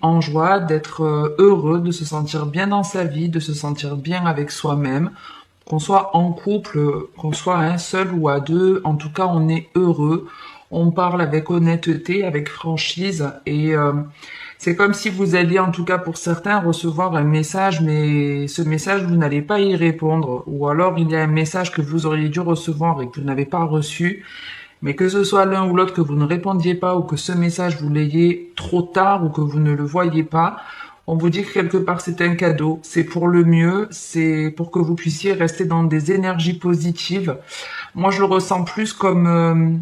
en joie, d'être heureux, de se sentir bien dans sa vie, de se sentir bien avec soi-même. Qu'on soit en couple, qu'on soit un seul ou à deux, en tout cas on est heureux. On parle avec honnêteté, avec franchise et c'est comme si vous alliez en tout cas pour certains recevoir un message mais ce message vous n'allez pas y répondre ou alors il y a un message que vous auriez dû recevoir et que vous n'avez pas reçu mais que ce soit l'un ou l'autre que vous ne répondiez pas ou que ce message vous l'ayez trop tard ou que vous ne le voyez pas, on vous dit que quelque part c'est un cadeau, c'est pour le mieux, c'est pour que vous puissiez rester dans des énergies positives. Moi je le ressens plus comme,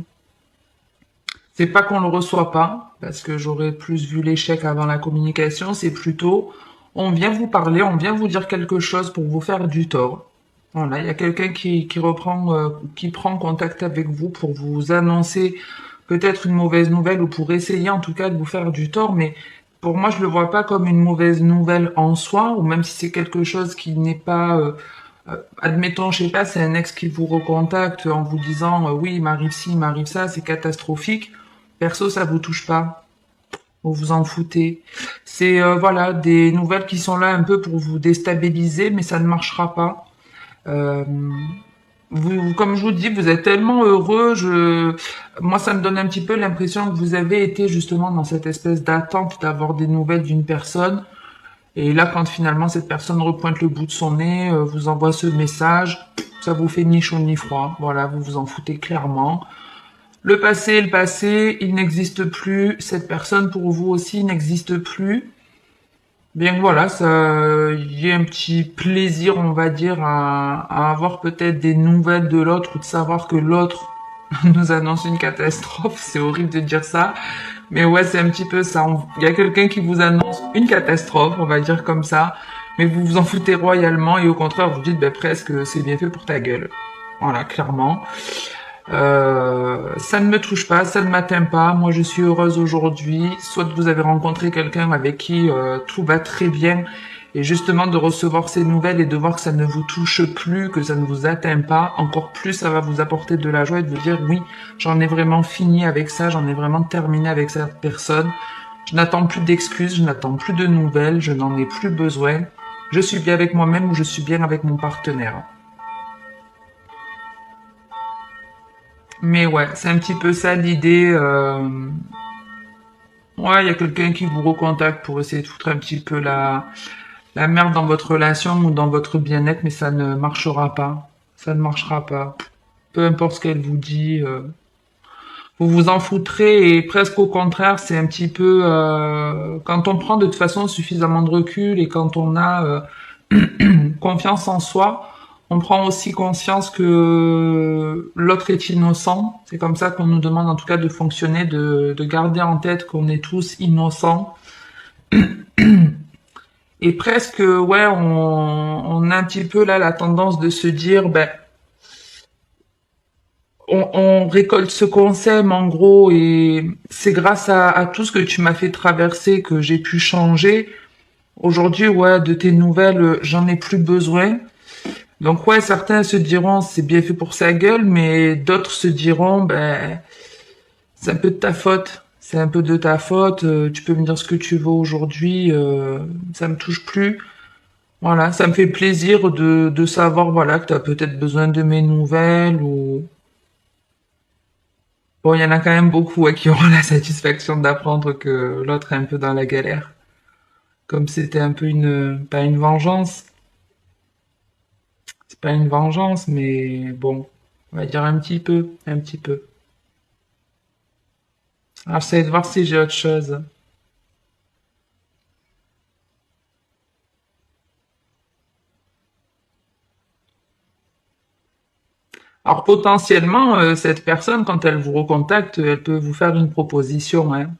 c'est pas qu'on le reçoit pas, parce que j'aurais plus vu l'échec avant la communication, c'est plutôt on vient vous parler, on vient vous dire quelque chose pour vous faire du tort. Voilà, il y a quelqu'un qui reprend, qui prend contact avec vous pour vous annoncer peut-être une mauvaise nouvelle ou pour essayer en tout cas de vous faire du tort, mais pour moi je le vois pas comme une mauvaise nouvelle en soi, ou même si c'est quelque chose qui n'est pas, admettons, je sais pas, c'est un ex qui vous recontacte en vous disant oui il m'arrive ci, il m'arrive ça, c'est catastrophique. Perso ça vous touche pas, vous vous en foutez. C'est voilà des nouvelles qui sont là un peu pour vous déstabiliser, mais ça ne marchera pas. Euh, comme je vous dis, vous êtes tellement heureux. Moi, ça me donne un petit peu l'impression que vous avez été justement dans cette espèce d'attente d'avoir des nouvelles d'une personne. Et là, quand finalement cette personne repointe le bout de son nez, vous envoie ce message, ça vous fait ni chaud ni froid. Voilà, vous vous en foutez clairement. Le passé, il n'existe plus. Cette personne pour vous aussi n'existe plus. Bien que voilà, ça, il y ait un petit plaisir, on va dire, à avoir peut-être des nouvelles de l'autre ou de savoir que l'autre nous annonce une catastrophe. C'est horrible de dire ça. Mais ouais, c'est un petit peu ça. Il y a quelqu'un qui vous annonce une catastrophe, on va dire comme ça. Mais vous vous en foutez royalement et au contraire, vous dites, ben, presque, c'est bien fait pour ta gueule. Voilà, clairement. Ça ne me touche pas, ça ne m'atteint pas. Moi, je suis heureuse aujourd'hui. Soit vous avez rencontré quelqu'un avec qui tout va très bien, et justement de recevoir ces nouvelles et de voir que ça ne vous touche plus, que ça ne vous atteint pas, encore plus ça va vous apporter de la joie et de vous dire oui, j'en ai vraiment fini avec ça, j'en ai vraiment terminé avec cette personne. Je n'attends plus d'excuses, je n'attends plus de nouvelles, je n'en ai plus besoin. Je suis bien avec moi-même ou je suis bien avec mon partenaire. Mais ouais, c'est un petit peu ça l'idée. Ouais, il y a quelqu'un qui vous recontacte pour essayer de foutre un petit peu la merde dans votre relation ou dans votre bien-être, mais ça ne marchera pas. Ça ne marchera pas. Peu importe ce qu'elle vous dit, vous vous en foutrez et presque au contraire, c'est un petit peu quand on prend de toute façon suffisamment de recul et quand on a confiance en soi, on prend aussi conscience que l'autre est innocent. C'est comme ça qu'on nous demande en tout cas de fonctionner, de garder en tête qu'on est tous innocents. Et presque, ouais, on a un petit peu là la tendance de se dire, ben, on récolte ce qu'on sème en gros, et c'est grâce à tout ce que tu m'as fait traverser que j'ai pu changer. Aujourd'hui, ouais, de tes nouvelles, j'en ai plus besoin. Donc ouais, certains se diront c'est bien fait pour sa gueule, mais d'autres se diront ben c'est un peu de ta faute. C'est un peu de ta faute. Tu peux me dire ce que tu veux aujourd'hui, ça me touche plus. Voilà, ça me fait plaisir de savoir voilà que tu as peut-être besoin de mes nouvelles ou bon, il y en a quand même beaucoup ouais, qui auront la satisfaction d'apprendre que l'autre est un peu dans la galère. Comme c'était un peu une pas une vengeance, c'est pas une vengeance, mais bon, on va dire un petit peu, un petit peu. Alors, j'essaie de voir si j'ai autre chose. Alors, potentiellement, cette personne, quand elle vous recontacte, elle peut vous faire une proposition, hein.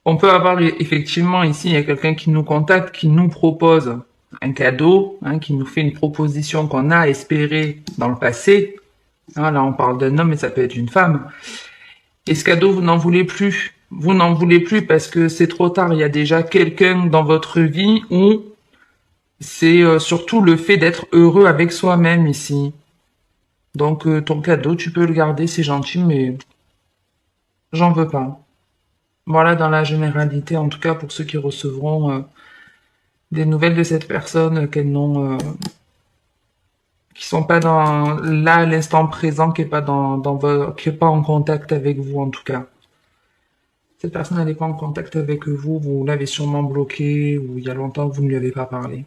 On peut avoir effectivement ici, il y a quelqu'un qui nous contacte, qui nous propose un cadeau, hein, qui nous fait une proposition qu'on a espérée dans le passé. Hein, là, on parle d'un homme, mais ça peut être une femme. Et ce cadeau, vous n'en voulez plus. Vous n'en voulez plus parce que c'est trop tard. Il y a déjà quelqu'un dans votre vie où c'est surtout le fait d'être heureux avec soi-même ici. Donc ton cadeau, tu peux le garder, c'est gentil, mais j'en veux pas. Voilà, dans la généralité, en tout cas pour ceux qui recevront des nouvelles de cette personne qui sont pas dans là à l'instant présent, qui est pas qui est pas en contact avec vous en tout cas. Cette personne n'est pas en contact avec vous, vous l'avez sûrement bloqué ou il y a longtemps que vous ne lui avez pas parlé.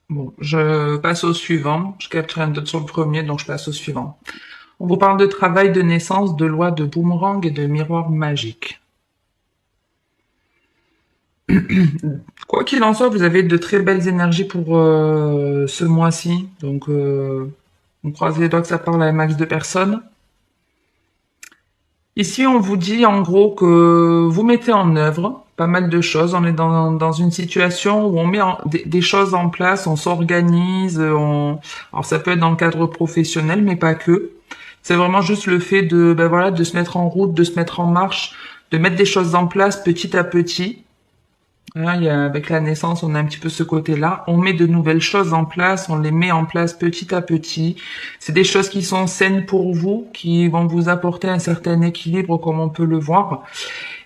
Bon, je passe au suivant. Je capture un doute sur le premier, donc je passe au suivant. On vous parle de travail de naissance, de loi de boomerang et de miroir magique. Quoi qu'il en soit, vous avez de très belles énergies pour ce mois-ci. Donc, on croise les doigts que ça parle à un max de personnes. Ici, on vous dit en gros que vous mettez en œuvre pas mal de choses. On est dans une situation où on met des choses en place, on s'organise. Alors ça peut être dans le cadre professionnel, mais pas que. C'est vraiment juste le fait de, ben voilà, de se mettre en route, de se mettre en marche, de mettre des choses en place petit à petit. Hein, avec la naissance, on a un petit peu ce côté-là. On met de nouvelles choses en place, on les met en place petit à petit. C'est des choses qui sont saines pour vous, qui vont vous apporter un certain équilibre, comme on peut le voir.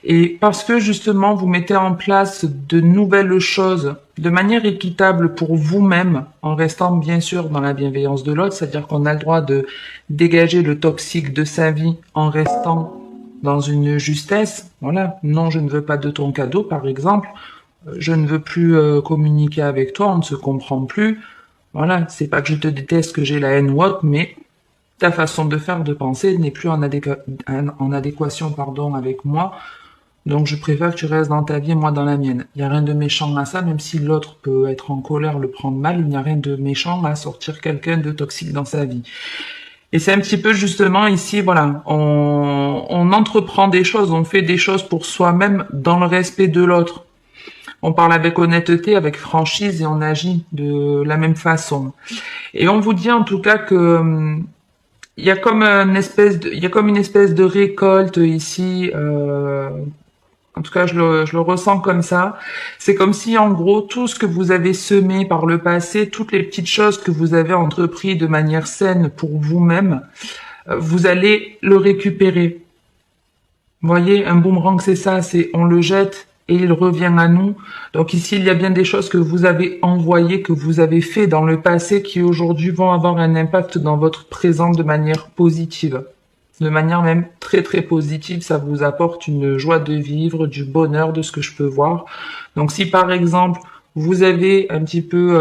Et parce que justement, vous mettez en place de nouvelles choses de manière équitable pour vous-même, en restant bien sûr dans la bienveillance de l'autre, c'est-à-dire qu'on a le droit de dégager le toxique de sa vie en restant dans une justesse. Voilà, non, je ne veux pas de ton cadeau, par exemple. Je ne veux plus communiquer avec toi, on ne se comprend plus. Voilà, c'est pas que je te déteste, que j'ai la haine ou autre, mais ta façon de faire, de penser n'est plus en adéquation, pardon, avec moi. Donc je préfère que tu restes dans ta vie et moi dans la mienne. Il n'y a rien de méchant à ça, même si l'autre peut être en colère, le prendre mal, il n'y a rien de méchant à sortir quelqu'un de toxique dans sa vie. Et c'est un petit peu justement ici, voilà, on entreprend des choses, on fait des choses pour soi-même dans le respect de l'autre. On parle avec honnêteté, avec franchise et on agit de la même façon. Et on vous dit en tout cas que il y a comme il y a comme une espèce de récolte ici. En tout cas, je le ressens comme ça. C'est comme si, en gros, tout ce que vous avez semé par le passé, toutes les petites choses que vous avez entrepris de manière saine pour vous-même, vous allez le récupérer. Vous voyez, un boomerang, c'est ça, c'est on le jette et il revient à nous. Donc ici, il y a bien des choses que vous avez envoyées, que vous avez fait dans le passé, qui aujourd'hui vont avoir un impact dans votre présent de manière positive. De manière même très très positive, ça vous apporte une joie de vivre, du bonheur de ce que je peux voir. Donc si par exemple, vous avez un petit peu,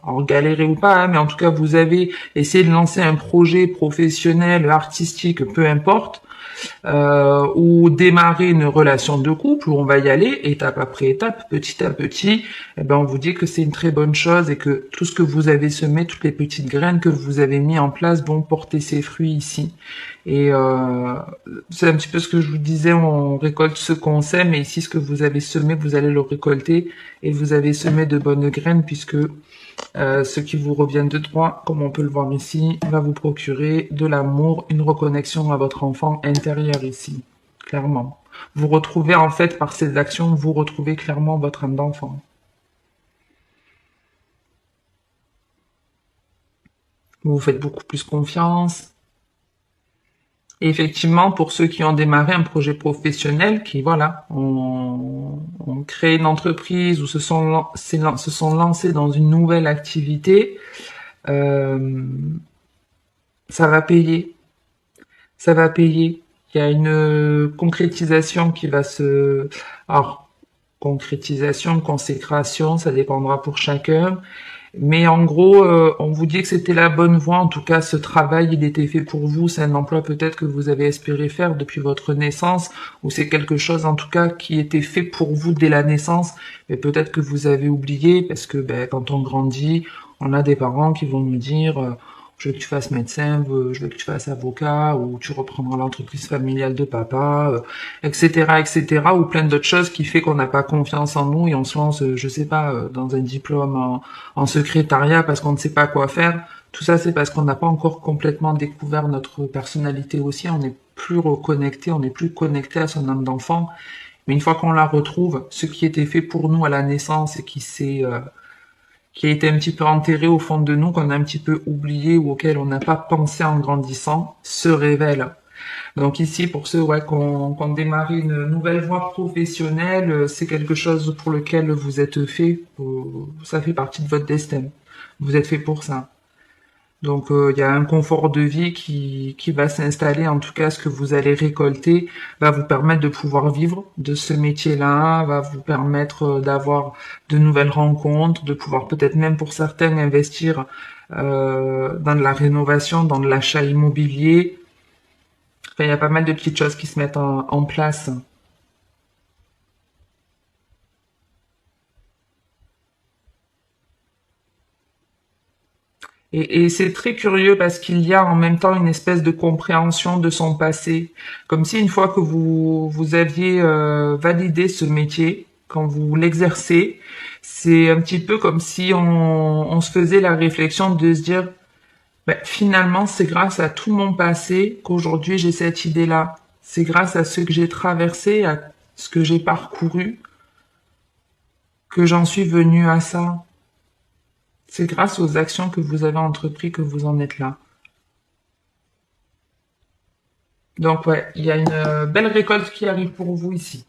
alors galéré ou pas, hein, mais en tout cas vous avez essayé de lancer un projet professionnel, artistique, peu importe, ou démarrer une relation de couple où on va y aller étape après étape, petit à petit, eh ben on vous dit que c'est une très bonne chose et que tout ce que vous avez semé, toutes les petites graines que vous avez mis en place vont porter ses fruits ici. Et c'est un petit peu ce que je vous disais, on récolte ce qu'on sème et ici ce que vous avez semé, vous allez le récolter et vous avez semé de bonnes graines puisque ce qui vous revient de droit, comme on peut le voir ici, va vous procurer de l'amour, une reconnexion à votre enfant intérieur ici, clairement. Vous retrouvez en fait par ces actions, vous retrouvez clairement votre âme d'enfant. Vous vous faites beaucoup plus confiance. Et effectivement, pour ceux qui ont démarré un projet professionnel, qui voilà, ont créé une entreprise ou se sont lancés dans une nouvelle activité, euh, ça va payer. Ça va payer. Il y a une concrétisation qui va se... Alors, concrétisation, consécration, ça dépendra pour chacun. Mais en gros, on vous dit que c'était la bonne voie. En tout cas, ce travail, il était fait pour vous. C'est un emploi peut-être que vous avez espéré faire depuis votre naissance, ou c'est quelque chose en tout cas qui était fait pour vous dès la naissance, mais peut-être que vous avez oublié parce que ben, quand on grandit, on a des parents qui vont nous dire je veux que tu fasses médecin, je veux que tu fasses avocat, ou tu reprendras l'entreprise familiale de papa, etc., etc., ou plein d'autres choses qui fait qu'on n'a pas confiance en nous et on se lance, je sais pas, dans un diplôme en secrétariat parce qu'on ne sait pas quoi faire. Tout ça, c'est parce qu'on n'a pas encore complètement découvert notre personnalité aussi. On n'est plus reconnecté, on n'est plus connecté à son âme d'enfant. Mais une fois qu'on la retrouve, ce qui était fait pour nous à la naissance et qui a été un petit peu enterré au fond de nous, qu'on a un petit peu oublié ou auquel on n'a pas pensé en grandissant, se révèle. Donc ici, pour ceux qu'on démarre une nouvelle voie professionnelle, c'est quelque chose pour lequel vous êtes fait, ça fait partie de votre destin. Vous êtes fait pour ça. Donc il y a un confort de vie qui va s'installer, en tout cas ce que vous allez récolter va vous permettre de pouvoir vivre de ce métier-là, va vous permettre d'avoir de nouvelles rencontres, de pouvoir peut-être même pour certains investir dans de la rénovation, dans de l'achat immobilier. Enfin, il y a pas mal de petites choses qui se mettent en place. Et c'est très curieux parce qu'il y a en même temps une espèce de compréhension de son passé, comme si une fois que vous aviez validé ce métier, quand vous l'exercez, c'est un petit peu comme si on se faisait la réflexion de se dire, ben, finalement c'est grâce à tout mon passé qu'aujourd'hui j'ai cette idée-là. C'est grâce à ce que j'ai traversé, à ce que j'ai parcouru, que j'en suis venu à ça. C'est grâce aux actions que vous avez entreprises que vous en êtes là. Donc ouais, il y a une belle récolte qui arrive pour vous ici.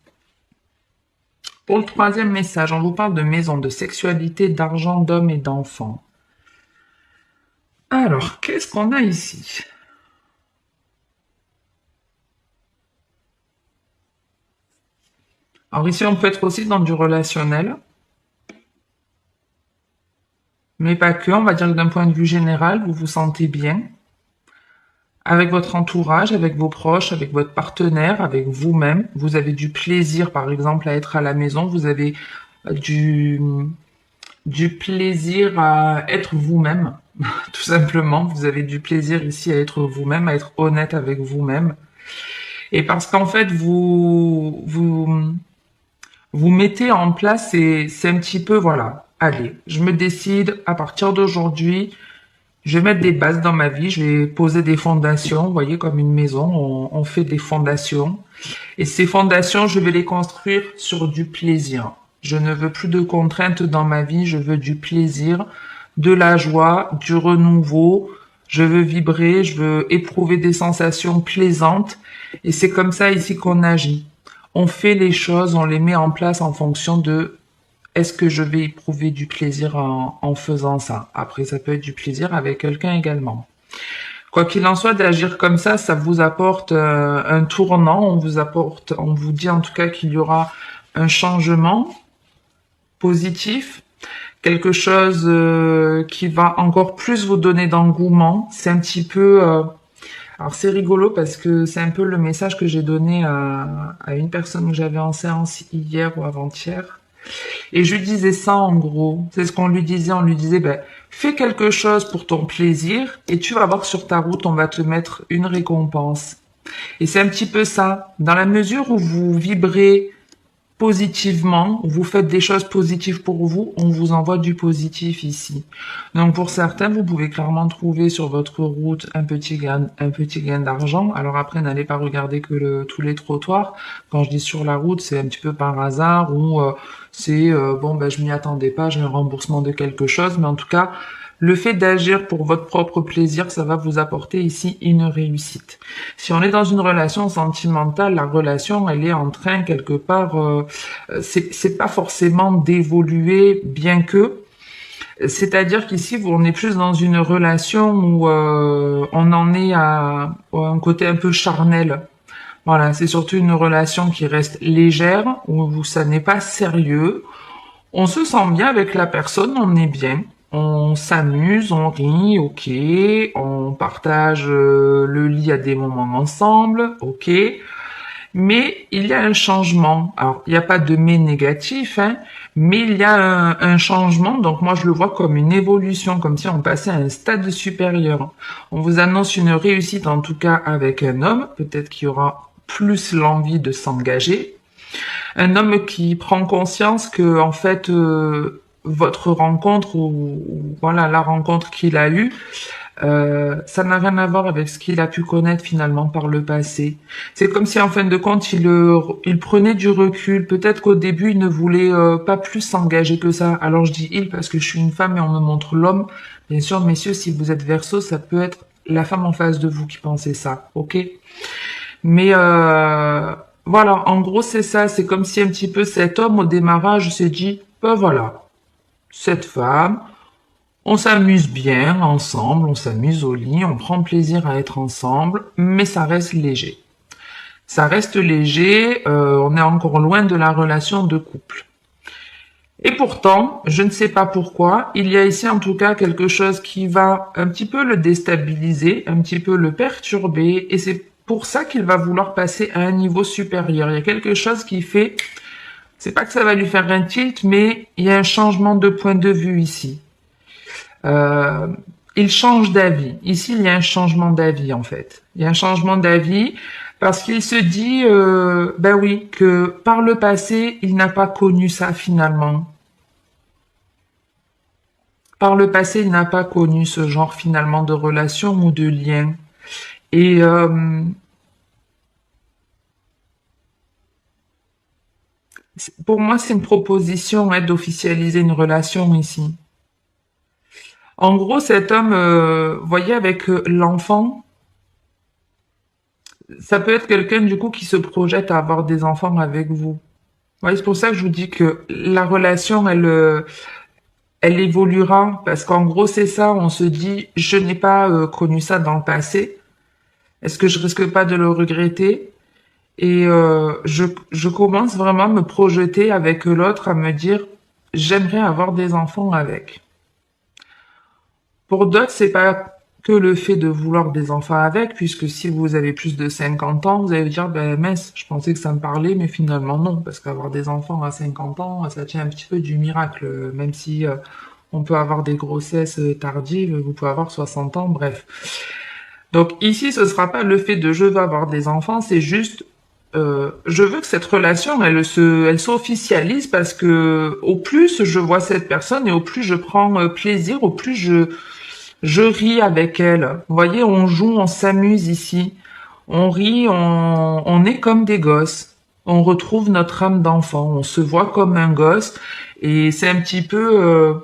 Pour le troisième message, on vous parle de maison, de sexualité, d'argent, d'hommes et d'enfants. Alors, qu'est-ce qu'on a ici? Alors ici, on peut être aussi dans du relationnel, mais pas que. On va dire que d'un point de vue général, vous vous sentez bien avec votre entourage, avec vos proches, avec votre partenaire, avec vous-même. Vous avez du plaisir, par exemple, à être à la maison. Vous avez du, du plaisir à être vous-même, tout simplement. Vous avez du plaisir ici à être vous-même, à être honnête avec vous-même. Et parce qu'en fait, vous mettez en place, c'est un petit peu, voilà, allez, je me décide, à partir d'aujourd'hui, je vais mettre des bases dans ma vie, je vais poser des fondations, vous voyez, comme une maison, on fait des fondations. Et ces fondations, je vais les construire sur du plaisir. Je ne veux plus de contraintes dans ma vie, je veux du plaisir, de la joie, du renouveau. Je veux vibrer, je veux éprouver des sensations plaisantes. Et c'est comme ça ici qu'on agit. On fait les choses, on les met en place en fonction de est-ce que je vais éprouver du plaisir en faisant ça. Après, ça peut être du plaisir avec quelqu'un également. Quoi qu'il en soit, d'agir comme ça vous apporte un tournant, on vous dit en tout cas qu'il y aura un changement positif, quelque chose qui va encore plus vous donner d'engouement. C'est un petit peu, alors c'est rigolo parce que c'est un peu le message que j'ai donné à une personne que j'avais en séance hier ou avant-hier. Et je lui disais ça en gros. C'est ce qu'on lui disait. On lui disait, ben, fais quelque chose pour ton plaisir et tu vas voir sur ta route, on va te mettre une récompense. Et c'est un petit peu ça. Dans la mesure où vous vibrez positivement, où vous faites des choses positives pour vous, on vous envoie du positif ici. Donc pour certains, vous pouvez clairement trouver sur votre route un petit gain d'argent. Alors après, n'allez pas regarder que tous les trottoirs. Quand je dis sur la route, c'est un petit peu par hasard ou c'est bon ben je m'y attendais pas, j'ai un remboursement de quelque chose, mais en tout cas, le fait d'agir pour votre propre plaisir, ça va vous apporter ici une réussite. Si on est dans une relation sentimentale, la relation, elle est en train quelque part, c'est pas forcément d'évoluer, bien que. C'est-à-dire qu'ici, on est plus dans une relation où on en est à un côté un peu charnel. Voilà, c'est surtout une relation qui reste légère, où ça n'est pas sérieux. On se sent bien avec la personne, on est bien. On s'amuse, on rit, ok. On partage le lit à des moments ensemble, ok. Mais il y a un changement. Alors, il n'y a pas de mais négatif, hein, mais il y a un changement. Donc, moi, je le vois comme une évolution, comme si on passait à un stade supérieur. On vous annonce une réussite, en tout cas, avec un homme. Peut-être qu'il y aura plus l'envie de s'engager. Un homme qui prend conscience que, en fait, votre rencontre ou voilà la rencontre qu'il a eue Ça n'a rien à voir avec ce qu'il a pu connaître finalement par le passé. C'est comme si en fin de compte il prenait du recul. Peut-être qu'au début il ne voulait pas plus s'engager que ça. Alors je dis il parce que je suis une femme et on me montre l'homme. Bien sûr, messieurs, si vous êtes Verseau, ça peut être la femme en face de vous qui pensait ça, ok? Mais voilà, en gros c'est ça. C'est comme si un petit peu cet homme au démarrage s'est dit, ben voilà, cette femme. On s'amuse bien ensemble, on s'amuse au lit, on prend plaisir à être ensemble, mais ça reste léger. Ça reste léger, on est encore loin de la relation de couple. Et pourtant, je ne sais pas pourquoi, il y a ici en tout cas quelque chose qui va un petit peu le déstabiliser, un petit peu le perturber, et c'est pour ça qu'il va vouloir passer à un niveau supérieur. Il y a quelque chose qui fait, c'est pas que ça va lui faire un tilt, mais il y a un changement de point de vue ici. Euh, il change d'avis. Ici, il y a un changement d'avis en fait. Il y a un changement d'avis parce qu'il se dit, ben oui, que par le passé, il n'a pas connu ça finalement. Par le passé, il n'a pas connu ce genre finalement de relation ou de lien. Et pour moi, c'est une proposition hein, d'officialiser une relation ici. En gros, cet homme, voyez, avec l'enfant, ça peut être quelqu'un du coup qui se projette à avoir des enfants avec vous. Ouais, c'est pour ça que je vous dis que la relation, elle évoluera parce qu'en gros c'est ça. On se dit, je n'ai pas connu ça dans le passé. Est-ce que je risque pas de le regretter? Et je commence vraiment à me projeter avec l'autre, à me dire, j'aimerais avoir des enfants avec. Pour d'autres, c'est pas que le fait de vouloir des enfants avec, puisque si vous avez plus de 50 ans, vous allez vous dire, ben mince, je pensais que ça me parlait, mais finalement non, parce qu'avoir des enfants à 50 ans, ça tient un petit peu du miracle, même si on peut avoir des grossesses tardives, vous pouvez avoir 60 ans, bref. Donc ici, ce sera pas le fait de je veux avoir des enfants, c'est juste je veux que cette relation, elle s'officialise parce que au plus je vois cette personne et au plus je prends plaisir, au plus je ris avec elle. Vous voyez, on joue, on s'amuse ici. On rit, on est comme des gosses. On retrouve notre âme d'enfant. On se voit comme un gosse. Et c'est un petit peu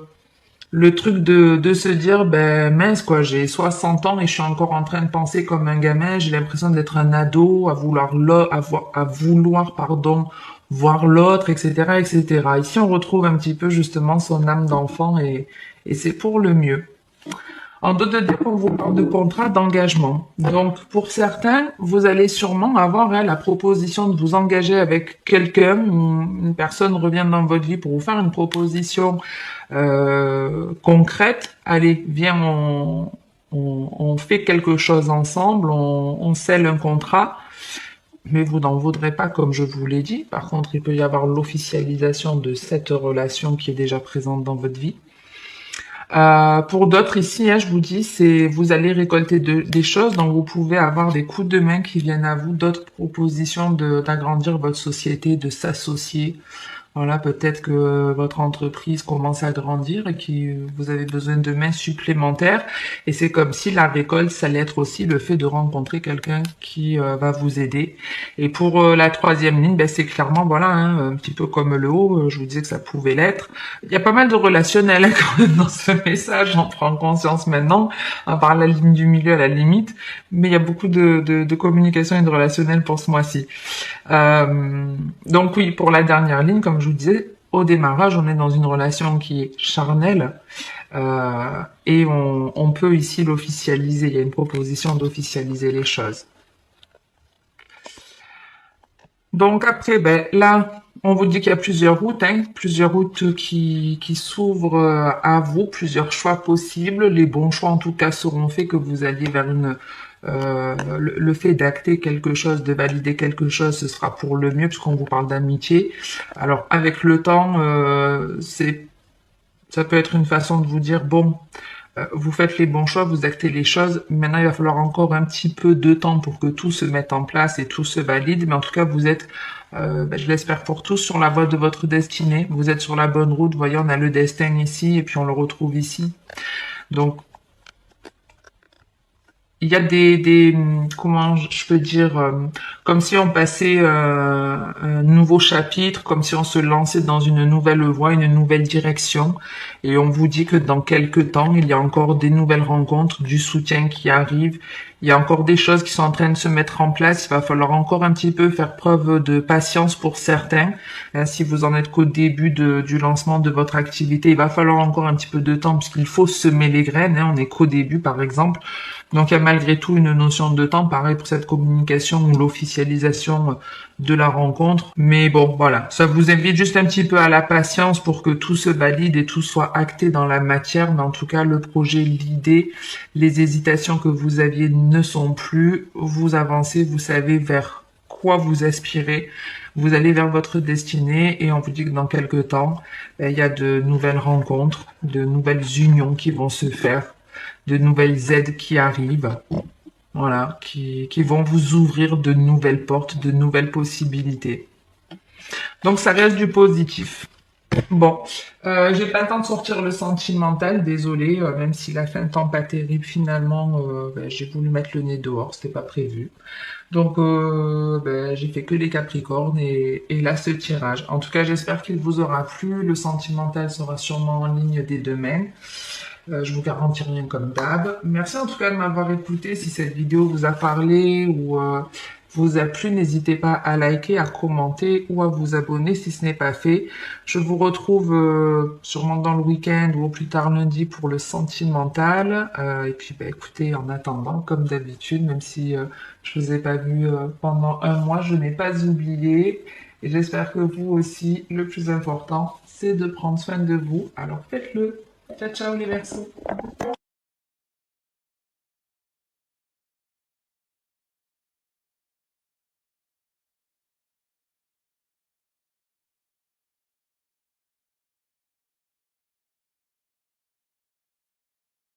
le truc de se dire, ben mince quoi, j'ai 60 ans et je suis encore en train de penser comme un gamin. J'ai l'impression d'être un ado, à vouloir, pardon, voir l'autre, etc., etc. Ici, on retrouve un petit peu justement son âme d'enfant et c'est pour le mieux. En d'autres termes, on vous parle de contrat d'engagement. Donc, pour certains, vous allez sûrement avoir hein, la proposition de vous engager avec quelqu'un. Une personne revient dans votre vie pour vous faire une proposition concrète. Allez, viens, on fait quelque chose ensemble, on scelle un contrat. Mais vous n'en voudrez pas, comme je vous l'ai dit. Par contre, il peut y avoir l'officialisation de cette relation qui est déjà présente dans votre vie. Pour d'autres ici, hein, je vous dis, c'est vous allez récolter des choses, donc vous pouvez avoir des coups de main qui viennent à vous, d'autres propositions d'agrandir votre société, de s'associer. Voilà, peut-être que votre entreprise commence à grandir et que vous avez besoin de mains supplémentaires. Et c'est comme si la récolte, ça allait être aussi le fait de rencontrer quelqu'un qui va vous aider. Et pour la troisième ligne, ben, c'est clairement, voilà, hein, un petit peu comme le haut, je vous disais que ça pouvait l'être. Il y a pas mal de relationnel hein, quand même dans ce message, j'en prends conscience maintenant, à part la ligne du milieu à la limite, mais il y a beaucoup de communication et de relationnel pour ce mois-ci. Donc oui, pour la dernière ligne, comme je vous disais, au démarrage, on est dans une relation qui est charnelle et on peut ici l'officialiser. Il y a une proposition d'officialiser les choses. Donc après, ben là, on vous dit qu'il y a plusieurs routes qui s'ouvrent à vous, plusieurs choix possibles. Les bons choix, en tout cas, seront faits que vous alliez vers le fait d'acter quelque chose, de valider quelque chose, ce sera pour le mieux puisqu'on vous parle d'amitié. Alors avec le temps, ça peut être une façon de vous dire bon, vous faites les bons choix, vous actez les choses. Maintenant, il va falloir encore un petit peu de temps pour que tout se mette en place et tout se valide. Mais en tout cas, vous êtes, je l'espère pour tous, sur la voie de votre destinée. Vous êtes sur la bonne route. Vous voyez, on a le destin ici et puis on le retrouve ici. Donc, il y a comment je peux dire, comme si on passait un nouveau chapitre, comme si on se lançait dans une nouvelle voie, une nouvelle direction. Et on vous dit que dans quelques temps, il y a encore des nouvelles rencontres, du soutien qui arrive. Il y a encore des choses qui sont en train de se mettre en place. Il va falloir encore un petit peu faire preuve de patience pour certains. Si vous en êtes qu'au début du lancement de votre activité, il va falloir encore un petit peu de temps puisqu'il faut semer les graines. On n'est qu'au début, par exemple. Donc il y a malgré tout une notion de temps, pareil pour cette communication ou l'officialisation de la rencontre. Mais bon, voilà, ça vous invite juste un petit peu à la patience pour que tout se valide et tout soit acté dans la matière. Mais en tout cas, le projet, l'idée, les hésitations que vous aviez ne sont plus. Vous avancez, vous savez vers quoi vous aspirez. Vous allez vers votre destinée et on vous dit que dans quelques temps, il y a de nouvelles rencontres, de nouvelles unions qui vont se faire, de nouvelles aides qui arrivent, voilà, qui vont vous ouvrir de nouvelles portes, de nouvelles possibilités. Donc ça reste du positif. Bon, j'ai pas le temps de sortir le sentimental, désolé, même si la fin de temps pas terrible, finalement, j'ai voulu mettre le nez dehors, c'était pas prévu. Donc, j'ai fait que les Capricornes et là ce tirage. En tout cas, j'espère qu'il vous aura plu. Le sentimental sera sûrement en ligne dès demain. Je vous garantis rien comme d'hab. Merci en tout cas de m'avoir écouté. Si cette vidéo vous a parlé ou vous a plu, n'hésitez pas à liker, à commenter ou à vous abonner si ce n'est pas fait. Je vous retrouve sûrement dans le week-end ou au plus tard lundi pour le sentimental. Et puis écoutez, en attendant, comme d'habitude, même si je vous ai pas vu pendant un mois, je n'ai pas oublié. Et j'espère que vous aussi, le plus important, c'est de prendre soin de vous. Alors faites-le. Ciao, ciao les Verseaux.